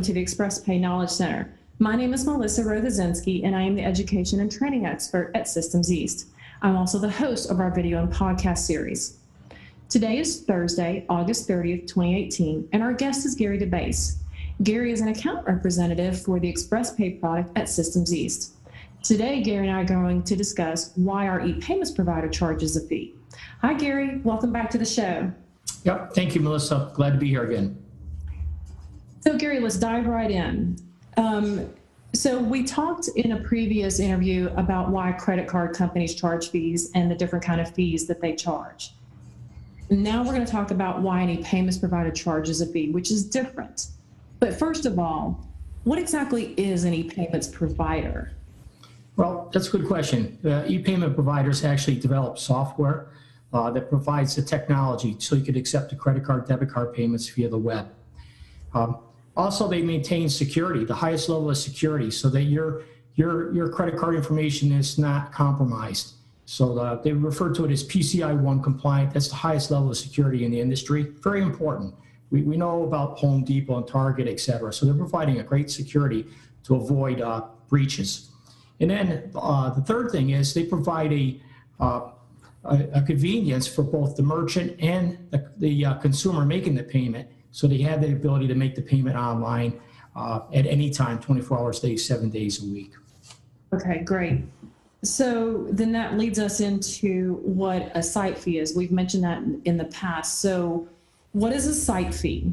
Welcome to the Xpress-pay Knowledge Center. My name is Melissa Rothazinski, and I am the Education and Training Expert at Systems East. I'm also the host of our video and podcast series. Today is Thursday, August 30th, 2018, and our guest is Gary DeBaise. Gary is an account representative for the Xpress-pay product at Systems East. Today, Gary and I are going to discuss why our ePayments provider charges a fee. Hi, Gary. Welcome back to the show. Yep. Thank you, Melissa. Glad to be here again. So, Gary, let's dive right in. So we talked in a previous interview about why credit card companies charge fees and the different kind of fees that they charge. Now we're going to talk about why an ePayments provider charges a fee, which is different. But first of all, what exactly is an ePayments provider? Well, that's a good question. ePayment providers actually develop software that provides the technology so you could accept the credit card, debit card payments via the web. Also, they maintain security, the highest level of security, so that your credit card information is not compromised. So they refer to it as PCI 1 compliant. That's the highest level of security in the industry. Very important. We know about Home Depot and Target, et cetera. So they're providing a great security to avoid breaches. And then the third thing is they provide a convenience for both the merchant and the consumer making the payment. So they have the ability to make the payment online at any time, 24 hours a day, 7 days a week. Okay, great. So then that leads us into what a site fee is. We've mentioned that in the past. So what is a site fee?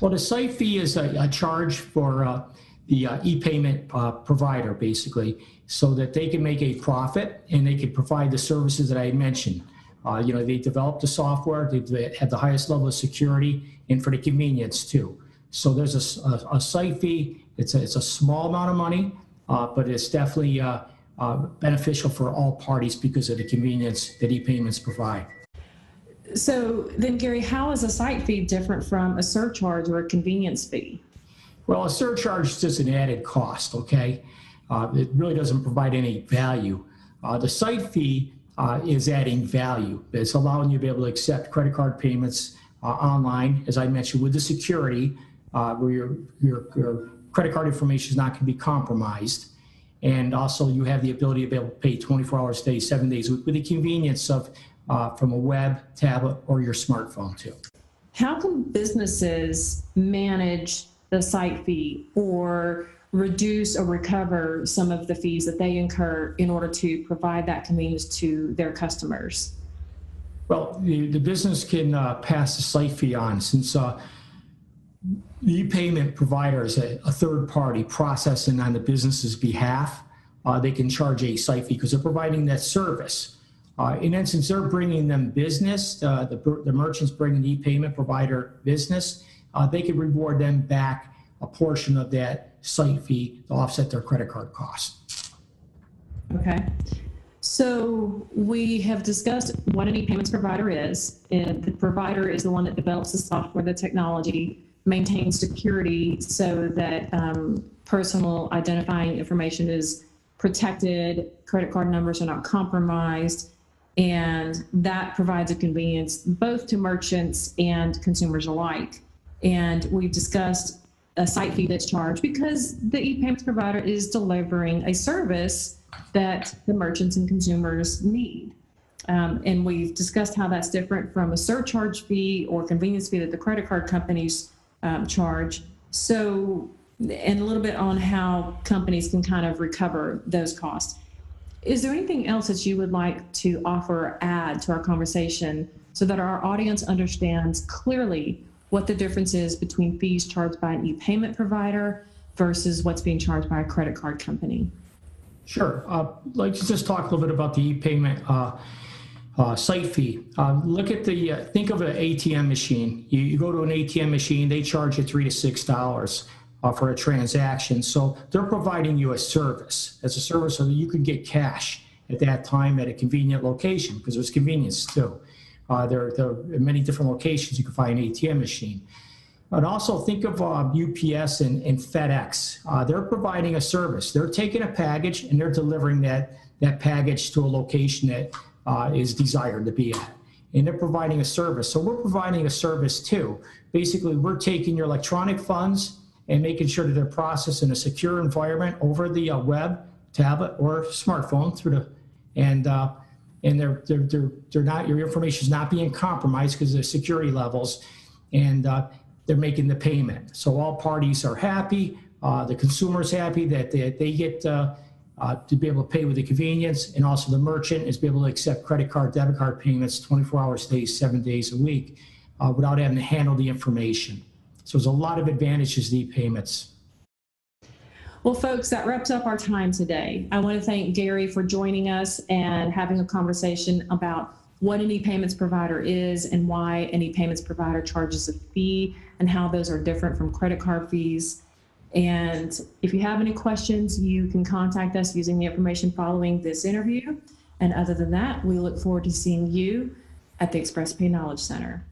Well, the site fee is a charge for the e-payment provider, basically, so that they can make a profit and they can provide the services that I mentioned. They develop the software, they have the highest level of security, and for the convenience too. So there's a site fee. It's a small amount of money, but it's definitely beneficial for all parties because of the convenience that ePayments provide. So then, Gary, how is a site fee different from a surcharge or a convenience fee? Well, a surcharge is just an added cost, okay? It really doesn't provide any value. The site fee is adding value. It's allowing you to be able to accept credit card payments online, as I mentioned, with the security where your credit card information is not going to be compromised. And also you have the ability to be able to pay 24 hours a day, 7 days a week with the convenience of from a web, tablet, or your smartphone too. How can businesses manage the site fee or reduce or recover some of the fees that they incur in order to provide that convenience to their customers? Well, the business can pass the site fee on, since the e-payment provider is a third party processing on the business's behalf. They can charge a site fee because they're providing that service. In essence, they're bringing them business, the merchants bringing the e-payment provider business, they can reward them back a portion of that site fee to offset their credit card costs. Okay. So we have discussed what an ePayments provider is. And the provider is the one that develops the software, the technology, maintains security so that personal identifying information is protected, credit card numbers are not compromised, and that provides a convenience both to merchants and consumers alike. And we've discussed a site fee that's charged because the ePayments provider is delivering a service that the merchants and consumers need. And we've discussed how that's different from a surcharge fee or convenience fee that the credit card companies charge. So, and a little bit on how companies can kind of recover those costs. Is there anything else that you would like to offer or add to our conversation so that our audience understands clearly what the difference is between fees charged by an e-payment provider versus what's being charged by a credit card company? Sure. I'd like to just talk a little bit about the e-payment site fee. Look at think of an ATM machine. You go to an ATM machine, they charge you $3 to $6 for a transaction. So they're providing you a service as a service so that you could get cash at that time at a convenient location, because there's convenience too. There are many different locations you can find an ATM machine. But also think of UPS and FedEx. They're providing a service. They're taking a package and they're delivering that package to a location that is desired to be at. And they're providing a service. So we're providing a service too. Basically, we're taking your electronic funds and making sure that they're processed in a secure environment over the web, tablet, or smartphone through the, and they're not, your information is not being compromised because of the security levels, and they're making the payment. So all parties are happy. The consumer's happy that they get to be able to pay with the convenience, and also the merchant is be able to accept credit card, debit card payments 24 hours a day, 7 days a week without having to handle the information. So there's a lot of advantages to ePayments. Well, folks, that wraps up our time today. I want to thank Gary for joining us and having a conversation about what an ePayments provider is and why an ePayments provider charges a fee and how those are different from credit card fees. And if you have any questions, you can contact us using the information following this interview. And other than that, we look forward to seeing you at the Xpress-pay Knowledge Center.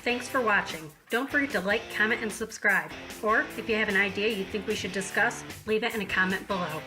Thanks for watching. Don't forget to like, comment, and subscribe. Or if you have an idea you think we should discuss, leave it in a comment below.